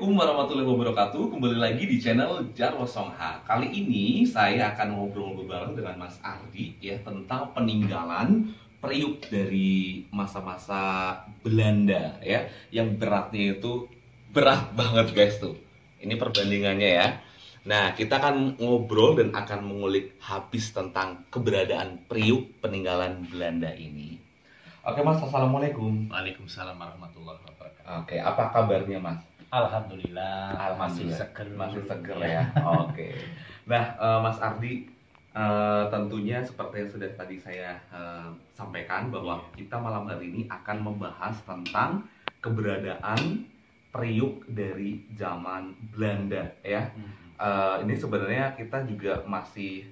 Assalamualaikum warahmatullahi wabarakatuh. Kembali lagi di channel Jarwo Songha. Kali ini saya akan ngobrol-ngobrol bareng dengan Mas Ardi ya tentang peninggalan periuk dari masa-masa Belanda ya, yang beratnya itu berat banget guys tuh. Ini perbandingannya ya. Nah, kita akan ngobrol dan akan mengulik habis tentang keberadaan periuk peninggalan Belanda ini. Oke Mas, Assalamualaikum. Waalaikumsalam warahmatullahi wabarakatuh. Oke, apa kabarnya Mas? Alhamdulillah, masih seger. Masih seger ya. Oke. Nah, Mas Ardi, tentunya seperti yang sudah tadi saya sampaikan bahwa kita malam hari ini akan membahas tentang keberadaan periuk dari zaman Belanda ya. Ini sebenarnya kita juga masih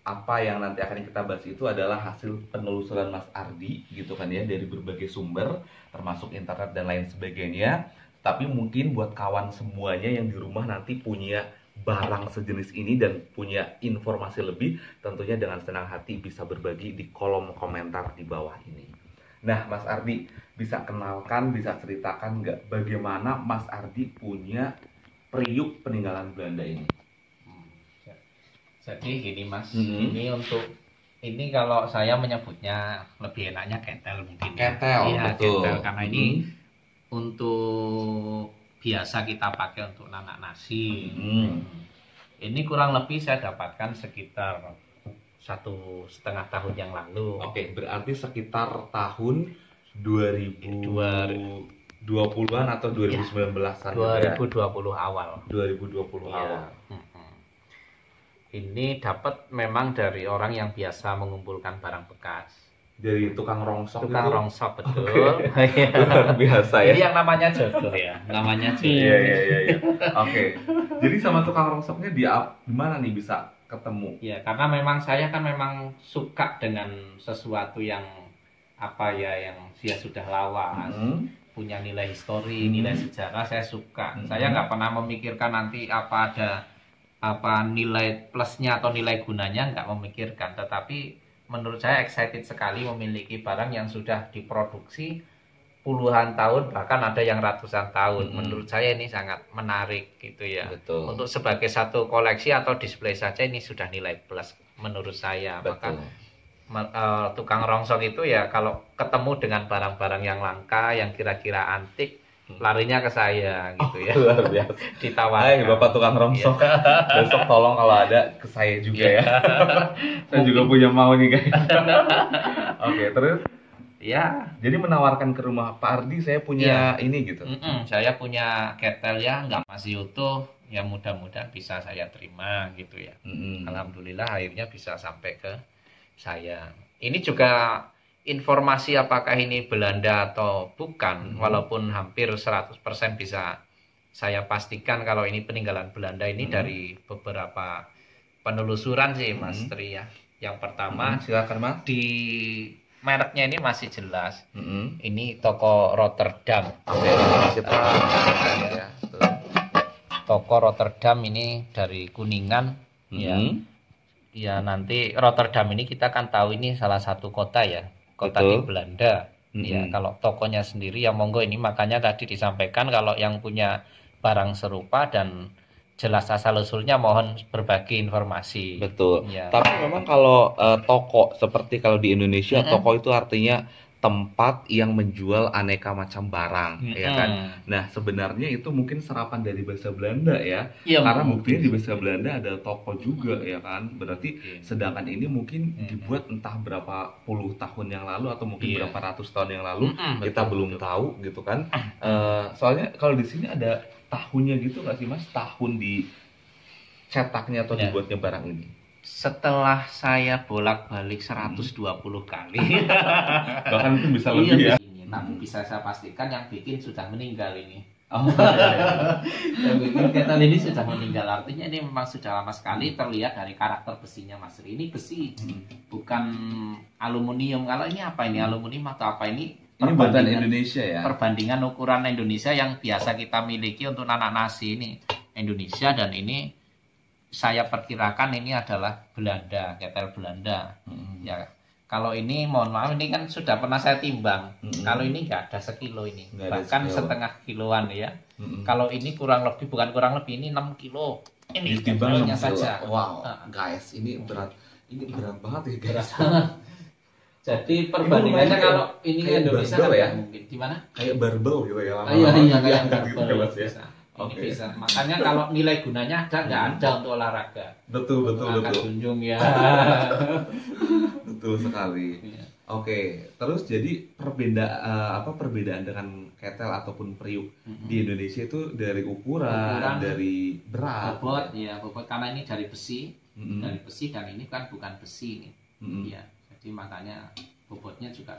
apa yang nanti akan kita bahas itu adalah hasil penelusuran Mas Ardi gitu kan ya, dari berbagai sumber termasuk internet dan lain sebagainya. Tapi mungkin buat kawan semuanya yang di rumah nanti punya barang sejenis ini dan punya informasi lebih, tentunya dengan senang hati bisa berbagi di kolom komentar di bawah ini. Nah Mas Ardi, bisa kenalkan, bisa ceritakan nggak bagaimana Mas Ardi punya periuk peninggalan Belanda ini? Jadi gini Mas, ini kalau saya menyebutnya lebih enaknya ketel mungkin. Ketel, ya, betul. Ketel karena ini untuk biasa kita pakai untuk nanak nasi. Ini kurang lebih saya dapatkan sekitar 1,5 tahun yang lalu. Oke, berarti sekitar tahun 2020-an atau 2019-an? 2020 awal. 2020 awal. Ini dapat memang dari orang yang biasa mengumpulkan barang bekas. Dari tukang rongsok. Tukang itu? rongsok, betul. Luar biasa ya. Ini yang namanya jodoh ya. Namanya jodoh. Iya. Oke. Jadi sama tukang rongsoknya di mana nih bisa ketemu? Ya, karena memang saya kan memang suka dengan sesuatu yang apa ya, yang dia sudah lawas, punya nilai histori, nilai sejarah, saya suka. Saya nggak pernah memikirkan nanti apa ada apa nilai plusnya atau nilai gunanya, nggak memikirkan. Tetapi menurut saya excited sekali memiliki barang yang sudah diproduksi puluhan tahun, bahkan ada yang ratusan tahun. Menurut saya ini sangat menarik gitu ya. Betul. Untuk sebagai satu koleksi atau display saja ini sudah nilai plus menurut saya. Betul. Maka tukang rongsok itu ya kalau ketemu dengan barang-barang yang langka, yang kira-kira antik, larinya ke saya gitu ya. Luar biasa. Ditawarkan. Hai Bapak tukang rongsok. Besok tolong kalau ada ke saya juga ya. Saya juga punya mau nih guys. Oke, terus ya. Jadi menawarkan ke rumah Pak Ardi, saya punya ini gitu. Saya punya ketel ya, nggak masih utuh, ya mudah-mudahan bisa saya terima gitu ya. Alhamdulillah akhirnya bisa sampai ke saya. Ini juga informasi apakah ini Belanda atau bukan, walaupun hampir 100% bisa saya pastikan kalau ini peninggalan Belanda ini dari beberapa penelusuran sih Mas Tri ya. Yang pertama, silakan Mas. di mereknya ini masih jelas. Ini toko Rotterdam. Kita ya, toko Rotterdam ini dari Kuningan ya. Ya nanti Rotterdam ini kita kan tahu ini salah satu kota ya. Kota di Belanda. Ya, kalau tokonya sendiri ya monggo, ini makanya tadi disampaikan kalau yang punya barang serupa dan jelas asal usulnya mohon berbagi informasi. Betul. Ya. Tapi memang kalau toko seperti kalau di Indonesia toko itu artinya tempat yang menjual aneka macam barang, ya kan. Nah, sebenarnya itu mungkin serapan dari bahasa Belanda ya. Karena buktinya di bahasa Belanda ada toko juga ya kan. Berarti sedangkan ini mungkin dibuat entah berapa puluh tahun yang lalu atau mungkin berapa ratus tahun yang lalu, kita belum tahu gitu kan. Soalnya kalau di sini ada tahunnya gitu nggak sih Mas? Tahun di cetaknya atau dibuatnya barang ini? Setelah saya bolak-balik 120 kali. Bahkan itu bisa lebih ya. Tapi bisa saya pastikan yang bikin sudah meninggal ini. Oh, Yang bikin ketel ini sudah meninggal. Artinya ini memang sudah lama sekali, terlihat dari karakter besinya Mas Ri. Ini besi, bukan aluminium. Kalau ini apa ini? Aluminium atau apa ini? Ini buatan Indonesia ya? Perbandingan ukuran Indonesia yang biasa kita miliki untuk nanak nasi ini Indonesia, dan ini saya perkirakan ini adalah Belanda, ketel Belanda. Ya, Kalau ini mohon maaf ini kan sudah pernah saya timbang. Kalau ini nggak ada sekilo ini, bahkan setengah kiloan ya. Kalau ini kurang lebih, bukan kurang lebih, ini 6 kilo. Ini ditimbangnya saja. Wow, guys, ini berat banget ya guys. Jadi perbandingannya kalau ini Indonesia kan ya mungkin gimana? Kayak barbel gitu ya. Iya kayak barbel gitu, ya. Ini bisa. Makanya kalau nilai gunanya ada nggak ada untuk olahraga. Betul. Junjung ya. Betul sekali. Ya. Oke, terus jadi perbedaan dengan ketel ataupun periuk di Indonesia itu dari ukuran dari berat. Bobot karena ini dari besi, dan ini kan bukan besi nih. Ya, jadi makanya bobotnya juga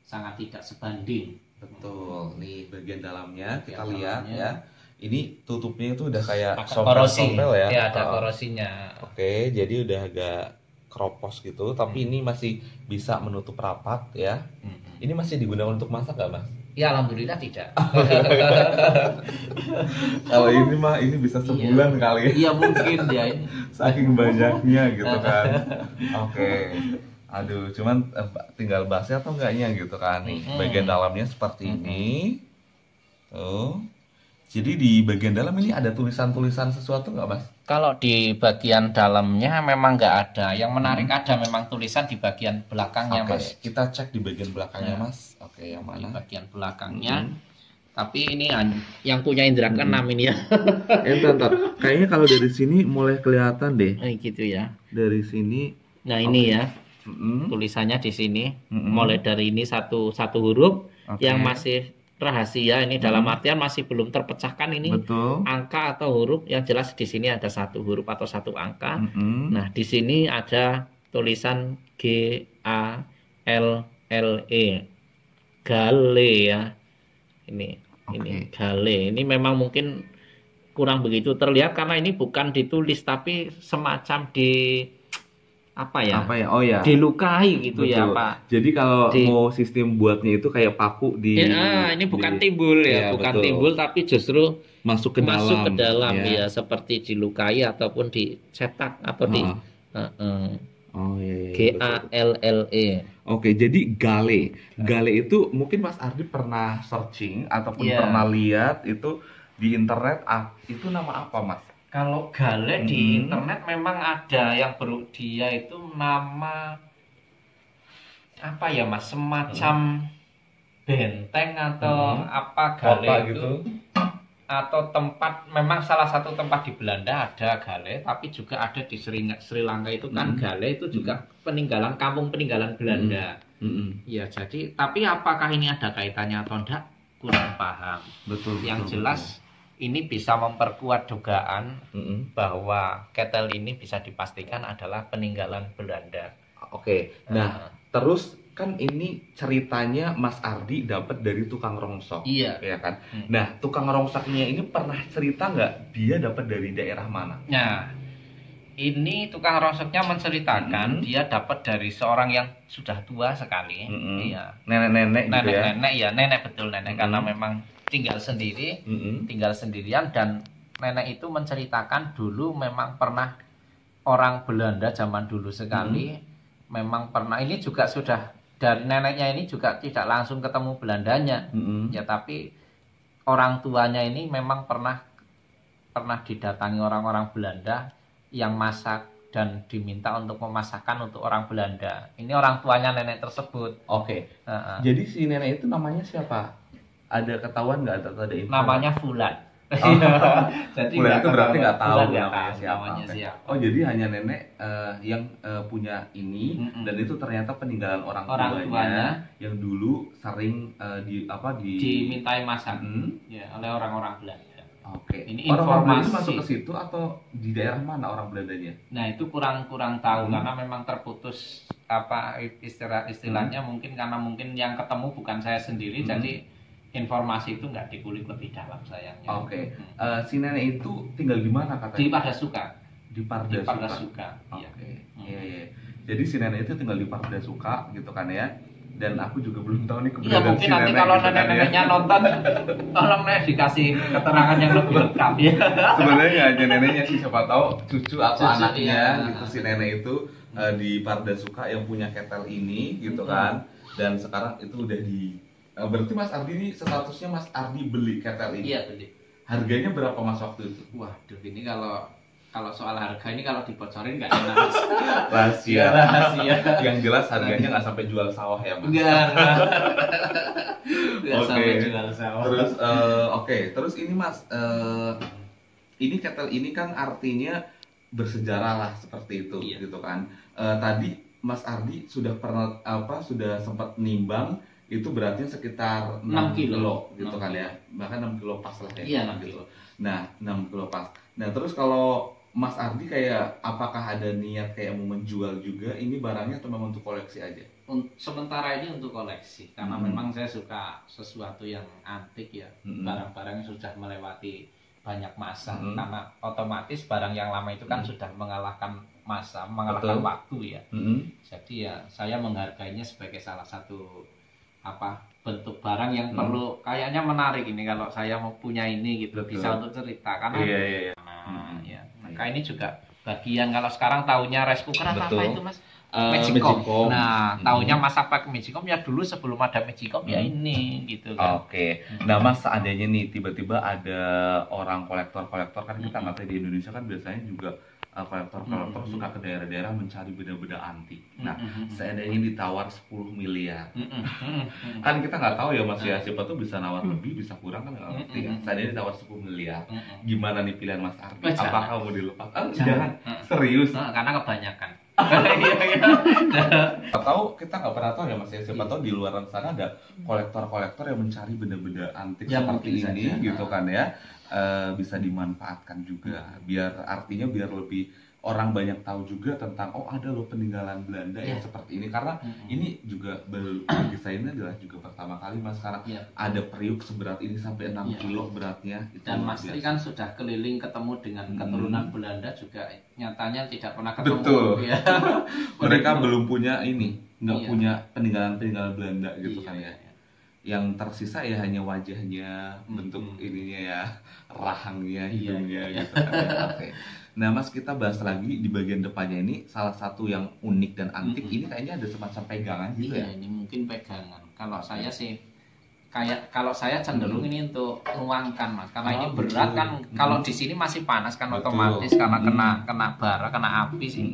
sangat tidak sebanding. Betul. Nih bagian dalamnya kita lihat ya. Ini tutupnya itu udah kayak korosi ya. Ya, ada korosinya. Oke, jadi udah agak keropos gitu, tapi ini masih bisa menutup rapat ya. Ini masih digunakan untuk masak nggak, Mas? Ya, alhamdulillah tidak. Kalau ini bisa sebulan kali ya. Iya mungkin ya ini. Saking banyaknya gitu kan. Oke. Aduh, cuman tinggal basnya atau enggaknya gitu kan. Nih, bagian dalamnya seperti ini. Tuh. Jadi di bagian dalam ini ada tulisan-tulisan sesuatu nggak, Mas? Kalau di bagian dalamnya memang nggak ada. Yang menarik ada memang tulisan di bagian belakangnya, Mas. Kita cek di bagian belakangnya, Mas. Oke, yang mana? Di bagian belakangnya. Tapi ini yang punya indra keenam ini ya. Entar. Kayaknya kalau dari sini mulai kelihatan deh. Gitu ya. Dari sini. Nah, ini ya. Tulisannya di sini. Mulai dari ini satu huruf yang masih rahasia ini, dalam artian masih belum terpecahkan ini. Betul. Angka atau huruf yang jelas di sini ada satu huruf atau satu angka. Nah, di sini ada tulisan GALLE. Gale ya. Ini gale. Ini memang mungkin kurang begitu terlihat karena ini bukan ditulis tapi semacam Oh ya. dilukai gitu. Betul. Ya Pak. Jadi kalau mau sistem buatnya itu kayak paku ini bukan timbul ya, bukan betul. Timbul tapi justru masuk ke dalam ya, seperti dilukai ataupun dicetak atau GALLE. Oke, jadi gale itu mungkin Mas Ardi pernah searching ataupun pernah lihat itu di internet, itu nama apa, Mas? Kalau gale di internet memang ada yang dia itu nama apa ya, Mas, semacam benteng atau apa gale itu atau tempat, memang salah satu tempat di Belanda ada gale, tapi juga ada di Sri Lanka itu kan gale itu juga kampung peninggalan Belanda. Ya, jadi tapi apakah ini ada kaitannya atau enggak kurang paham. Betul. Yang jelas ini bisa memperkuat dugaan bahwa ketel ini bisa dipastikan adalah peninggalan Belanda. Oke. Nah, terus kan ini ceritanya Mas Ardi dapat dari tukang rongsok. Iya. Ya kan? Nah, tukang rongsoknya ini pernah cerita nggak dia dapat dari daerah mana? Nah, ini tukang rongsoknya menceritakan dia dapat dari seorang yang sudah tua sekali. Iya. Nenek-nenek gitu ya? Nenek betul, nenek. Karena memang tinggal sendirian, dan nenek itu menceritakan dulu memang pernah orang Belanda zaman dulu sekali memang pernah, ini juga sudah, dan neneknya ini juga tidak langsung ketemu Belandanya ya, tapi orang tuanya ini memang pernah didatangi orang-orang Belanda yang masak dan diminta untuk memasakkan untuk orang Belanda. Ini orang tuanya nenek tersebut. Oke. Jadi si nenek itu namanya siapa? Ada ketahuan nggak atau ada info? Namanya Fulan. Jadi Fulan itu berarti nggak tahu namanya siapa. Oh, jadi hanya nenek yang punya ini dan itu ternyata peninggalan orang tuanya yang dulu sering dimintai masak ya oleh orang-orang Belanda. Oke. Ini orang itu masuk ke situ atau di daerah mana orang Belandanya? Nah, itu kurang tahu karena memang terputus istilahnya mungkin karena mungkin yang ketemu bukan saya sendiri, jadi informasi itu nggak dikulik lebih dalam sayangnya. Oke. Si nenek itu tinggal di mana katanya? Di Pardasuka. Di Pardasuka. Oke. Iya. Jadi si nenek itu tinggal di Pardasuka gitu kan ya. Dan aku juga belum tahu nih keberadaan mungkin si nanti kalau gitu nenek-neneknya nonton, tolong dikasih keterangan yang lebih lengkap ya. Sebenarnya nggak hanya neneknya sih, siapa tahu cucu atau anaknya gitu si nenek itu di Pardasuka yang punya ketel ini gitu kan. Dan sekarang itu udah di berarti Mas Ardi ini statusnya Mas Ardi beli ketel ini. Iya, beli. Harganya berapa Mas waktu itu? Waduh, ini kalau soal harga ini kalau dibocorin nggak enak. Rahasia. Rahasia. Yang jelas harganya nggak sampai jual sawah ya Mas. Enggak Oke. sampai jual sawah. Terus terus ini Mas, ini ketel ini kan artinya bersejarah lah seperti itu, Iya. gitu kan. Tadi Mas Ardi sudah sudah sempat nimbang itu berarti sekitar 6 kilo gitu 6 kan kilo. ya, bahkan 6 kilo pas lah ya. Iya, 6 gitu. kilo. Nah 6 kilo pas. Nah terus kalau Mas Ardi kayak apakah ada niat kayak mau menjual juga ini barangnya atau memang untuk koleksi aja? Sementara ini untuk koleksi karena memang saya suka sesuatu yang antik ya, barang-barang yang sudah melewati banyak masa karena otomatis barang yang lama itu kan sudah mengalahkan masa, mengalahkan waktu ya. Jadi ya saya menghargainya sebagai salah satu bentuk barang yang perlu kayaknya menarik ini kalau saya mau punya ini gitu. Betul. Bisa untuk cerita karena ya. Maka ini juga bagian kalau sekarang tahunya rice cooker apa itu Mas? Magicom. Nah, tahunya masa pakai Magicom ya dulu sebelum ada Magicom ya ini gitu kan. Oke. Nah, Mas seandainya nih tiba-tiba ada orang kolektor-kolektor kan kita nggak tahu di Indonesia kan biasanya juga kolektor-kolektor suka ke daerah-daerah mencari benda-benda antik. Nah, seandainya ditawar 10 miliar. Kan kita nggak tahu ya Mas ya, siapa tuh bisa nawar lebih, bisa kurang kan nggak ngerti ya. Seandainya ditawar 10 miliar, gimana nih pilihan Mas Ardi? Apakah mau dilepas? Jangan. Serius. Karena kebanyakan. Atau kita nggak pernah tahu ya Mas ya, siapa tahu di luar sana ada kolektor-kolektor yang mencari benda-benda antik ya, seperti ini gitu kan ya, bisa dimanfaatkan juga biar lebih orang banyak tahu juga tentang ada loh peninggalan Belanda yang seperti ini karena ini juga bagi saya ini adalah juga pertama kali Mas sekarang ada periuk seberat ini sampai 6 kilo beratnya itu. Dan Mas Tri kan sudah keliling ketemu dengan keturunan Belanda juga nyatanya tidak pernah ketemu. Betul. Ya. Mereka belum punya nggak punya peninggalan Belanda gitu kan ya. Yang tersisa ya hanya wajahnya, bentuk ininya ya, rahangnya, hidungnya gitu kan ya. Oke. Nah Mas, kita bahas lagi di bagian depannya ini salah satu yang unik dan antik ini kayaknya ada semacam pegangan gitu ya. Ini mungkin pegangan. Kalau saya sih kalau saya cenderung ini untuk nuangkan Mas, karena ini berat kan. Kalau di sini masih panas kan otomatis karena kena bara, kena api sih.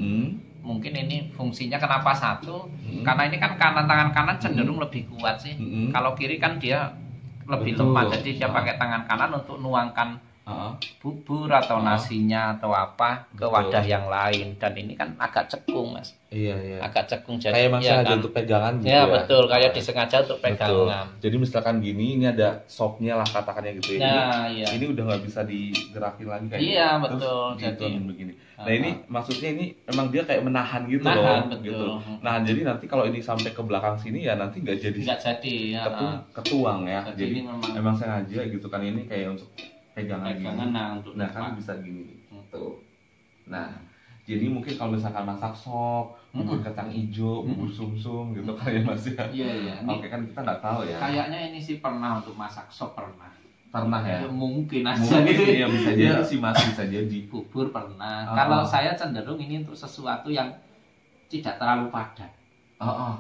Mungkin ini fungsinya kenapa satu? Karena ini kan tangan kanan cenderung lebih kuat sih. Kalau kiri kan dia lebih lemah, jadi dia pakai tangan kanan untuk nuangkan bubur atau nasinya atau apa ke wadah yang lain. Dan ini kan agak cekung Mas. Iya. Agak cekung jadi kayak masih ada untuk pegangan gitu ya. Betul, kayak disengaja untuk pegangan. Jadi misalkan gini, ini ada sopnya lah katakannya gitu ya. Ini udah nggak bisa digerakin lagi kayak gitu. Betul. Jadi begini. Nah ini maksudnya ini memang dia kayak menahan gitu betul. Gitu. Nah jadi nanti kalau ini sampai ke belakang sini ya nanti nggak jadi ketuang ya. Jadi memang sengaja gitu kan ini kayak untuk pegangan untuk kan bisa gini tuh. Nah jadi mungkin kalau misalkan masak sop, bubur kacang hijau, bubur sumsum gitu kan ya Mas ya. Iya. Oke kan kita nggak tahu ya. Kayaknya ini sih pernah untuk masak sop pernah ya. Mungkin aja gitu ya, bisa jadi sih Mas, bisa jadi. Bubur pernah. Kalau saya cenderung ini untuk sesuatu yang tidak terlalu padat.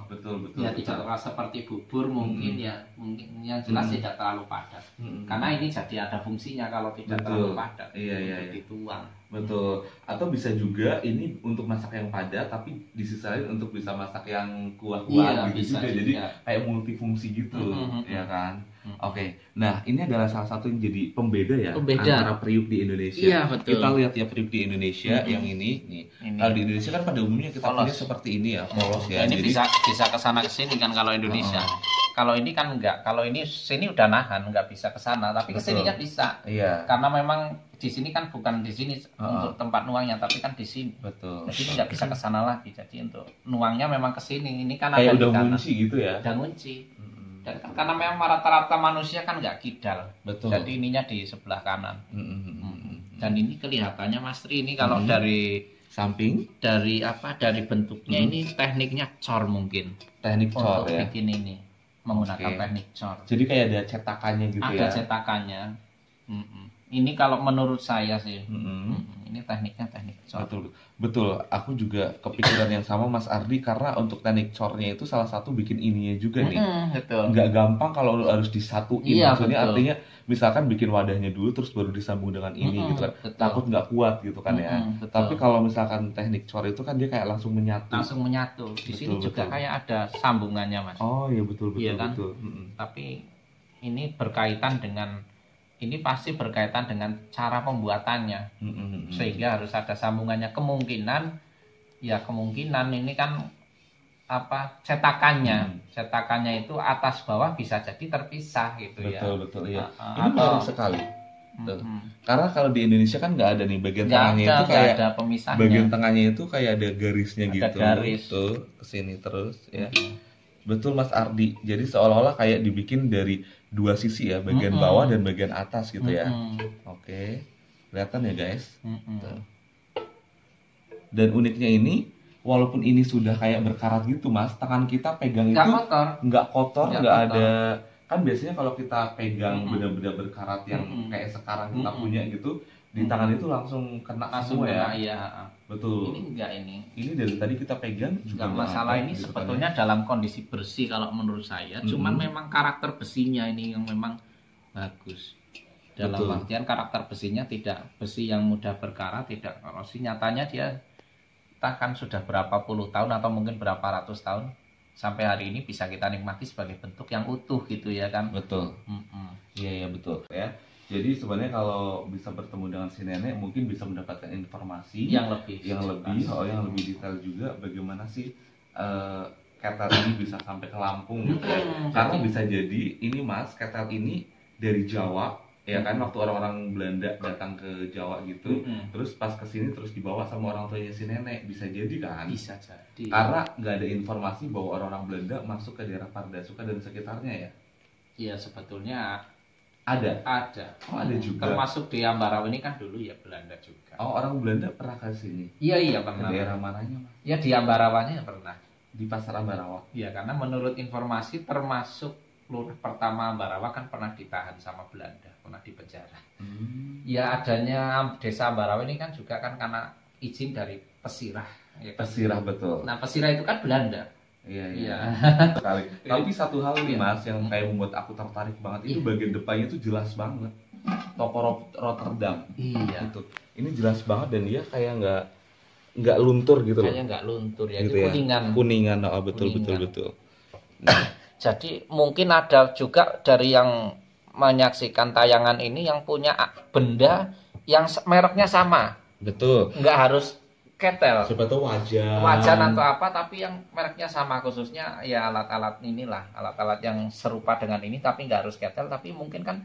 Betul. Ya tidak terlalu seperti bubur mungkin mungkin yang jelas tidak terlalu padat. Karena ini jadi ada fungsinya kalau tidak terlalu padat. Iya. Dituang. Betul. Atau bisa juga ini untuk masak yang padat tapi di sisi lain untuk bisa masak yang kuah-kuah gitu juga. Jadi kayak multifungsi gitu, ya kan? Oke. Nah, ini adalah salah satu yang jadi pembeda ya antara periuk di Indonesia. Iya, betul. Kita lihat ya periuk di Indonesia yang ini nih. Kalau di Indonesia kan pada umumnya kita punya seperti ini ya, polos ya. Ini jadi bisa ke sana ke sini kan kalau Indonesia. Kalau ini kan enggak. Kalau ini sini udah nahan, enggak bisa ke sana, tapi ke sininya bisa. Iya. Karena memang di sini kan bukan di sini untuk tempat nuangnya, tapi kan di sini. Betul. Jadi enggak bisa ke sana lagi. Jadi untuk nuangnya memang ke sini. Ini kan kayak ada udah di kanan. ngunci gitu ya. Udah ngunci. Dan kan karena memang rata-rata manusia kan nggak kidal. Betul. Jadi ininya di sebelah kanan. Dan ini kelihatannya Mas Tri ini kalau dari samping, dari bentuknya ini tekniknya cor mungkin. Teknik cor ya. Bikin ini menggunakan teknik cor. Jadi kayak ada cetakannya gitu ya. Ada cetakannya. Ini kalau menurut saya sih. Ini tekniknya teknik Betul, betul. Aku juga kepikiran yang sama Mas Ardi karena untuk teknik cornya itu salah satu bikin ininya juga nih. Betul. Nggak gampang kalau lu harus disatuin. Iya, Maksudnya betul. artinya misalkan bikin wadahnya dulu terus baru disambung dengan ini gitu kan. Betul. Takut nggak kuat gitu kan ya. Betul. Tapi kalau misalkan teknik cor itu kan dia kayak langsung menyatu. Langsung menyatu. Di Betul, sini juga betul. kayak ada sambungannya, Mas. Oh iya betul betul Iya kan? betul. Tapi ini berkaitan dengan ini pasti berkaitan dengan cara pembuatannya. Sehingga harus ada sambungannya. Kemungkinan ini kan apa cetakannya itu atas bawah bisa jadi terpisah gitu ya. Betul iya. Ini menarik sekali. Karena kalau di Indonesia kan nggak ada nih bagian tengahnya itu nggak kayak ada pemisahnya. bagian tengahnya itu kayak ada garisnya Ada gitu. garis. Tuh kesini terus ya. Betul Mas Ardi. Jadi seolah-olah kayak dibikin dari dua sisi ya, bagian bawah dan bagian atas gitu ya. Oke. Kelihatan ya guys. Tuh. Dan uniknya ini, walaupun ini sudah kayak berkarat gitu Mas, tangan kita pegang itu nggak kotor, nggak ada. Kan biasanya kalau kita pegang benar-benar berkarat yang kayak sekarang kita punya gitu, di tangan itu langsung kena semua ya. Iya. Betul. Ini enggak ini. Ini dari tadi kita pegang juga Enggak masalah ini gitu sebetulnya dalam kondisi bersih kalau menurut saya. Cuman memang karakter besinya ini yang memang bagus. Dalam artian karakter besinya tidak besi yang mudah berkarat, tidak korosi. Nyatanya dia entah kan sudah berapa puluh tahun atau mungkin berapa ratus tahun sampai hari ini bisa kita nikmati sebagai bentuk yang utuh gitu ya kan. Betul. Iya betul ya. Jadi sebenarnya kalau bisa bertemu dengan si nenek mungkin bisa mendapatkan informasi yang lebih detail juga bagaimana sih ketel ini bisa sampai ke Lampung gitu ya. Karena bisa jadi ini Mas, ketel ini dari Jawa ya kan, waktu orang-orang Belanda datang ke Jawa gitu, terus pas kesini terus dibawa sama orang tuanya si nenek, bisa jadi kan? Bisa jadi. Karena nggak ada informasi bahwa orang-orang Belanda masuk ke daerah Pardasuka dan sekitarnya ya. Iya sebetulnya ada. Oh ada juga. Termasuk di Ambarawa ini kan dulu ya Belanda juga. Oh orang Belanda pernah ke sini? Iya pernah. Ke daerah mananya Mas? Ya di Ambarawanya pernah. Di pasar Ambarawa? Iya karena menurut informasi termasuk lurah pertama Ambarawa kan pernah ditahan sama Belanda, pernah dipenjara. Ya adanya desa Ambarawa ini kan juga kan karena izin dari Pesirah. Ya, Pesirah betul. Nah Pesirah itu kan Belanda. Iya. Sekali. Tapi satu hal nih Mas yang kayak membuat aku tertarik banget itu bagian depannya itu jelas banget. Toko Rotterdam. Iya. Itu. Ini jelas banget dan dia kayak nggak luntur gitu loh. Kayaknya nggak luntur ya. Gitu itu kuningan. Kuningan. Oh, betul. Nah, jadi mungkin ada juga dari yang menyaksikan tayangan ini yang punya benda yang mereknya sama. Betul. Nggak harus ketel. Siapa tahu wajan atau apa tapi yang mereknya sama, khususnya ya alat-alat inilah, alat-alat yang serupa dengan ini tapi nggak harus ketel. Tapi mungkin kan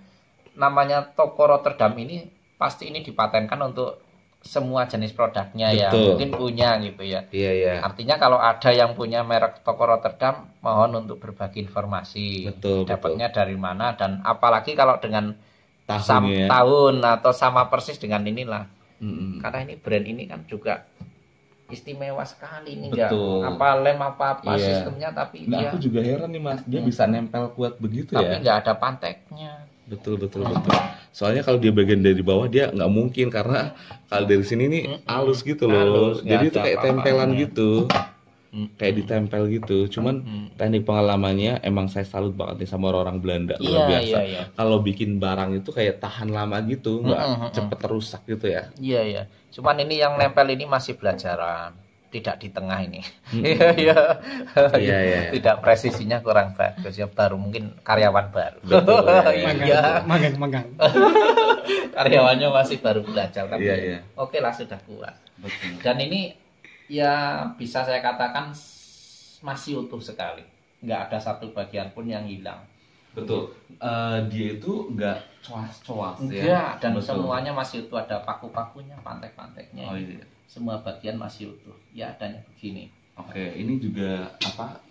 namanya toko Rotterdam ini pasti ini dipatenkan untuk semua jenis produknya. Betul. Ya mungkin punya gitu ya. Iya. Artinya kalau ada yang punya merek toko Rotterdam, mohon untuk berbagi informasi. Dapatnya dari mana dan apalagi kalau dengan tahun atau sama persis dengan inilah. Karena ini brand ini kan juga istimewa sekali nih, enggak apa lem apa sistemnya, tapi aku juga heran nih Mas, dia bisa nempel kuat begitu tapi ya. Tapi nggak ada panteknya. Betul. Soalnya kalau dia bagian dari bawah dia nggak mungkin, karena kalau dari sini nih halus gitu loh. Jadi itu kayak tempelan gitu. Kayak ditempel gitu. Cuman teknik pengalamannya emang saya salut banget nih sama orang Belanda, luar biasa. Iya. Kalau bikin barang itu kayak tahan lama gitu, nggak cepet rusak gitu ya. Iya. Cuman ini yang nempel ini masih belajaran, tidak di tengah ini. Iya. Tidak presisinya kurang bagus ya, baru mungkin karyawan baru. Betul. Iya. Magang. Karyawannya masih baru belajar tapi oke lah sudah kuat. Betul. Dan ini ya bisa saya katakan masih utuh sekali, nggak ada satu bagian pun yang hilang. Betul. Dia itu nggak coas-coas ya. Enggak, dan semuanya masih utuh, ada paku-pakunya, pantek-panteknya. Oh iya. Semua bagian masih utuh. Ya adanya begini. Oke, ini juga apa?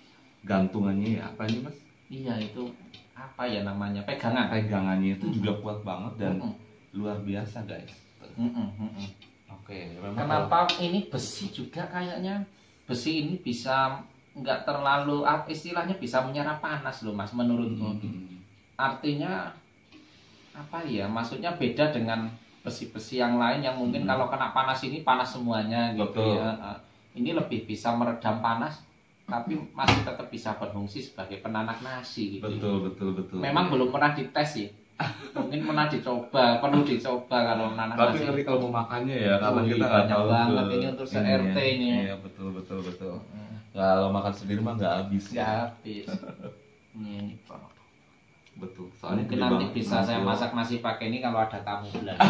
Gantungannya ya, apa ini Mas? Iya, itu apa ya namanya? Pegangannya itu juga kuat banget dan luar biasa guys. Oke, kenapa ini besi juga kayaknya? Besi ini bisa nggak terlalu, istilahnya bisa menyerap panas loh Mas, menurutku. Artinya apa ya? Maksudnya beda dengan besi-besi yang lain yang mungkin kalau kena panas ini panas semuanya gitu ya. Ini lebih bisa meredam panas tapi masih tetap bisa berfungsi sebagai penanak nasi gitu. Betul. Memang belum pernah dites sih. Mungkin pernah dicoba, perlu dicoba kalau nanak tapi nasi. nanti kalau mau makannya ya, karena kita nggak banyak tahu banget ini untuk se-RT ini. Iya betul. Kalau makan sendiri mah nggak habis. Nggak habis. Ini Pak. Betul. Soalnya mungkin nanti bisa saya masak nasi pakai ini kalau ada tamu Belanda.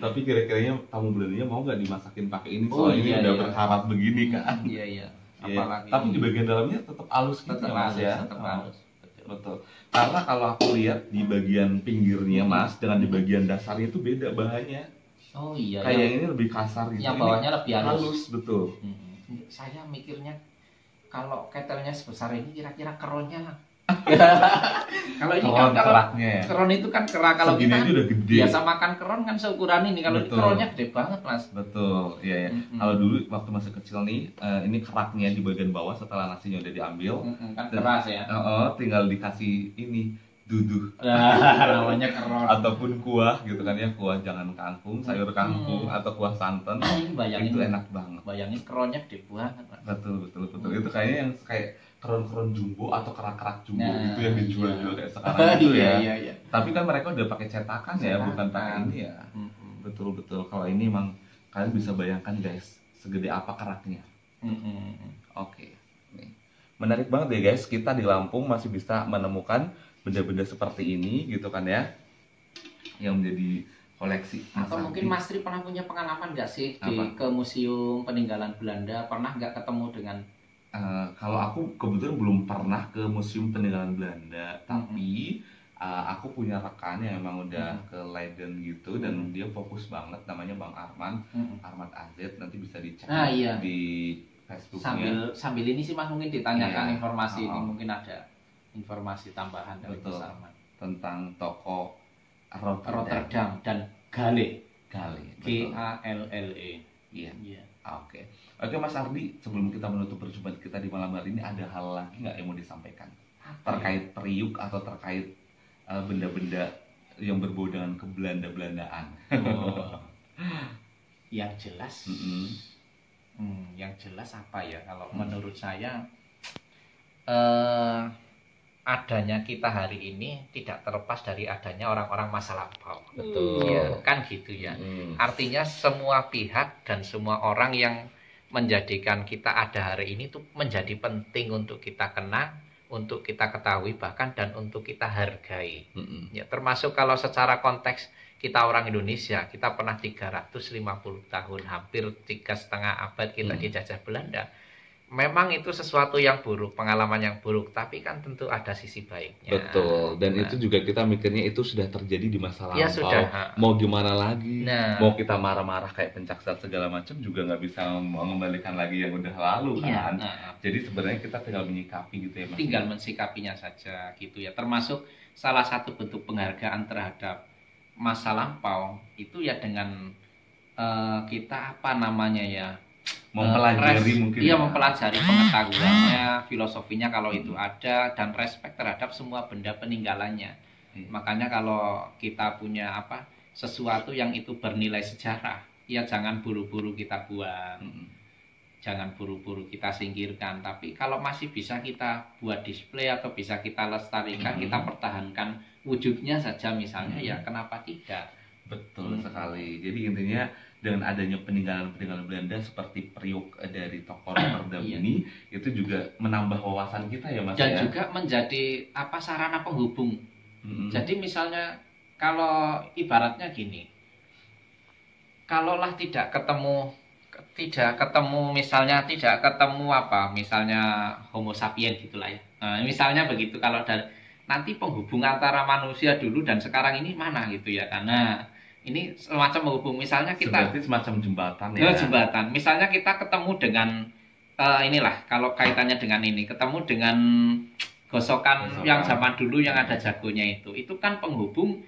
Tapi kira-kiranya tamu Belandanya mau nggak dimasakin pakai ini? Soalnya ini udah berkarat begini kan. Iya. Apalagi. Tapi di bagian dalamnya tetap halus gitu ya Mas ya. Tetap halus. Betul. Karena kalau aku lihat di bagian pinggirnya Mas dengan di bagian dasarnya itu beda bahannya. Oh iya. Kayak ini lebih kasar gitu. Yang bawahnya lebih halus. Betul. Saya mikirnya kalau ketelnya sebesar ini kira-kira keronnya lah. Kalau ini kan keraknya ya. Keron itu kan kerak, kalau kita udah gede. Biasa makan keron kan seukuran ini, kalau keronnya gede banget Mas. Betul, iya. Kalau dulu waktu masih kecil nih, ini keraknya di bagian bawah setelah nasinya udah diambil. Kan keras ya. Tinggal dikasih ini duduh. Namanya keron. Ataupun kuah gitu kan ya, kuah jangan kangkung, sayur kangkung atau kuah santan. Bayangin, itu enak banget. Bayangin keronnya gede banget. Betul. Itu kayaknya yang kayak keron-keron jumbo atau kerak-kerak jumbo itu yang dijual-jual kayak sekarang itu ya. Iya. Tapi kan mereka udah pakai cetakan ya, bukan pakai ini ya. Betul. Kalau ini emang kalian bisa bayangkan guys, segede apa keraknya. Oke. Nih. Menarik banget ya guys, kita di Lampung masih bisa menemukan benda-benda seperti ini gitu kan ya, yang menjadi koleksi. Atau mungkin Mas Tri pernah punya pengalaman nggak sih ke museum peninggalan Belanda? Pernah nggak ketemu dengan kalau aku kebetulan belum pernah ke museum peninggalan Belanda, tapi aku punya rekan yang emang udah ke Leiden gitu dan dia fokus banget, namanya Bang Arman, Arman AZ, nanti bisa dicek di Facebooknya. Sambil ini sih Mas mungkin ditanyakan informasi ini, mungkin ada informasi tambahan dari Mas Arman tentang toko Rotterdam dan Galle. Galle. Iya. Oke Mas Ardi, sebelum kita menutup perjumpaan kita di malam hari ini, ada hal lagi nggak yang mau disampaikan terkait periuk atau terkait benda-benda yang berbau dengan kebelanda-belandaan? Yang jelas, yang jelas apa ya? Kalau menurut saya, adanya kita hari ini tidak terlepas dari adanya orang-orang masa lampau. Betul. Ya, kan gitu ya. Artinya semua pihak dan semua orang yang menjadikan kita ada hari ini tuh menjadi penting untuk kita kenang, untuk kita ketahui bahkan dan untuk kita hargai. Ya, termasuk kalau secara konteks kita orang Indonesia, kita pernah 350 tahun, hampir 3,5 abad kita dijajah Belanda. Memang itu sesuatu yang buruk, pengalaman yang buruk, tapi kan tentu ada sisi baiknya. Betul, dan itu juga kita mikirnya itu sudah terjadi di masa lampau. Ya, sudah. Mau gimana lagi? Mau kita marah-marah kayak pencaksilat segala macam juga nggak bisa mengembalikan lagi yang udah lalu kan. Jadi sebenarnya kita tinggal menyikapi gitu ya Mas. Tinggal mensikapinya saja gitu ya. Termasuk salah satu bentuk penghargaan terhadap masa lampau itu ya dengan kita apa namanya ya, mempelajari mungkin. Iya, mempelajari pengetahuannya, filosofinya kalau itu ada, dan respect terhadap semua benda peninggalannya. Makanya kalau kita punya sesuatu yang itu bernilai sejarah, ya jangan buru-buru kita buang. Jangan buru-buru kita singkirkan, tapi kalau masih bisa kita buat display atau bisa kita lestarikan, kita pertahankan wujudnya saja misalnya, ya kenapa tidak? Betul sekali. Jadi intinya dengan adanya peninggalan-peninggalan Belanda seperti periuk dari toko Rotterdam ini, itu juga menambah wawasan kita ya Mas. Dan juga menjadi sarana penghubung. Jadi misalnya kalau ibaratnya gini, kalaulah tidak ketemu misalnya misalnya Homo sapiens gitulah ya. Nah, misalnya begitu, kalau nanti penghubung antara manusia dulu dan sekarang ini mana gitu ya, karena ini semacam menghubung, misalnya kita berarti semacam jembatan ya. Jembatan. Misalnya kita ketemu dengan kalau kaitannya dengan ini, ketemu dengan gosokan yang zaman dulu yang ada jagonya itu kan penghubung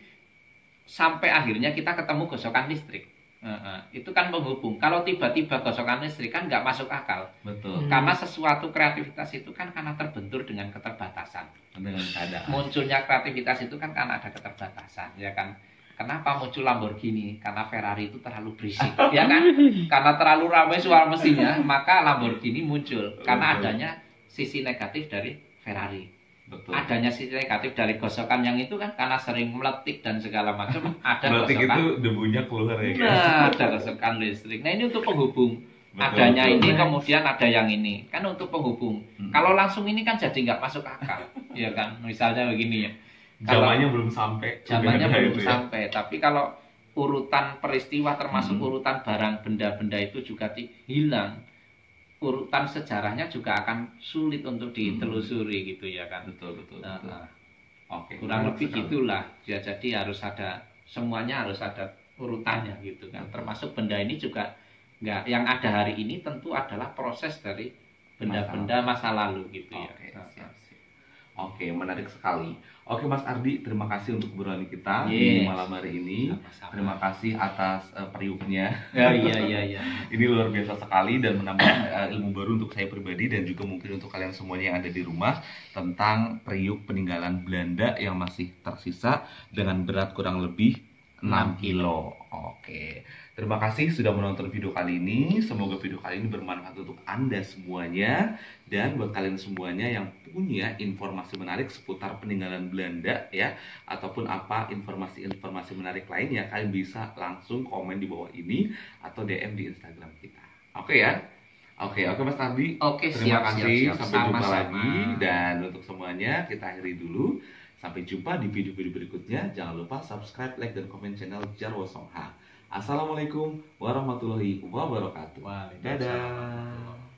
sampai akhirnya kita ketemu gosokan listrik. Itu kan penghubung. Kalau tiba-tiba gosokan listrik kan nggak masuk akal. Betul. Karena sesuatu kreativitas itu kan karena terbentur dengan keterbatasan. Dengan keadaan. Munculnya kreativitas itu kan karena ada keterbatasan, ya kan. Kenapa muncul Lamborghini? Karena Ferrari itu terlalu berisik, ya kan? Karena terlalu ramai suara mesinnya, maka Lamborghini muncul. Karena adanya sisi negatif dari Ferrari. Betul. Adanya sisi negatif dari gosokan yang itu kan karena sering meletik dan segala macam. Ada meletik gosokan. Itu debunya keluar ya guys. Nah, ada gosokan listrik. Nah, ini untuk penghubung. Adanya ini kemudian ada yang ini kan untuk penghubung. Kalau langsung ini kan jadi nggak masuk akal, ya kan? Misalnya begini ya. Zamannya belum sampai. Zamannya belum sampai. Tapi kalau urutan peristiwa termasuk urutan barang benda-benda itu juga hilang, urutan sejarahnya juga akan sulit untuk ditelusuri gitu ya kan? Betul. Oke. Kurang lebih gitulah. Ya, jadi harus ada semuanya harus ada urutannya gitu kan. Termasuk benda ini juga nggak, yang ada hari ini tentu adalah proses dari benda-benda masa lalu gitu ya. Siap. Oke, menarik sekali. Oke Mas Ardi, terima kasih untuk obrolan kita di malam hari ini. Sama-sama. Terima kasih atas periuknya. Ya, iya. Ini luar biasa sekali dan menambah ilmu baru untuk saya pribadi dan juga mungkin untuk kalian semuanya yang ada di rumah tentang periuk peninggalan Belanda yang masih tersisa dengan berat kurang lebih 6 kilo. Oke. Terima kasih sudah menonton video kali ini. Semoga video kali ini bermanfaat untuk Anda semuanya. Dan buat kalian semuanya yang punya informasi menarik seputar peninggalan Belanda ya, ataupun apa informasi-informasi menarik lainnya, kalian bisa langsung komen di bawah ini atau DM di Instagram kita. Oke ya? Oke Mas Ardi. Oke, terima kasih. siap. Sampai jumpa Sama-sama. lagi. Dan untuk semuanya kita akhiri dulu. Sampai jumpa di video-video berikutnya. Jangan lupa subscribe, like, dan komen channel Jarwo Songha. Assalamualaikum warahmatullahi wabarakatuh. Waalaikumsalam. Dadah.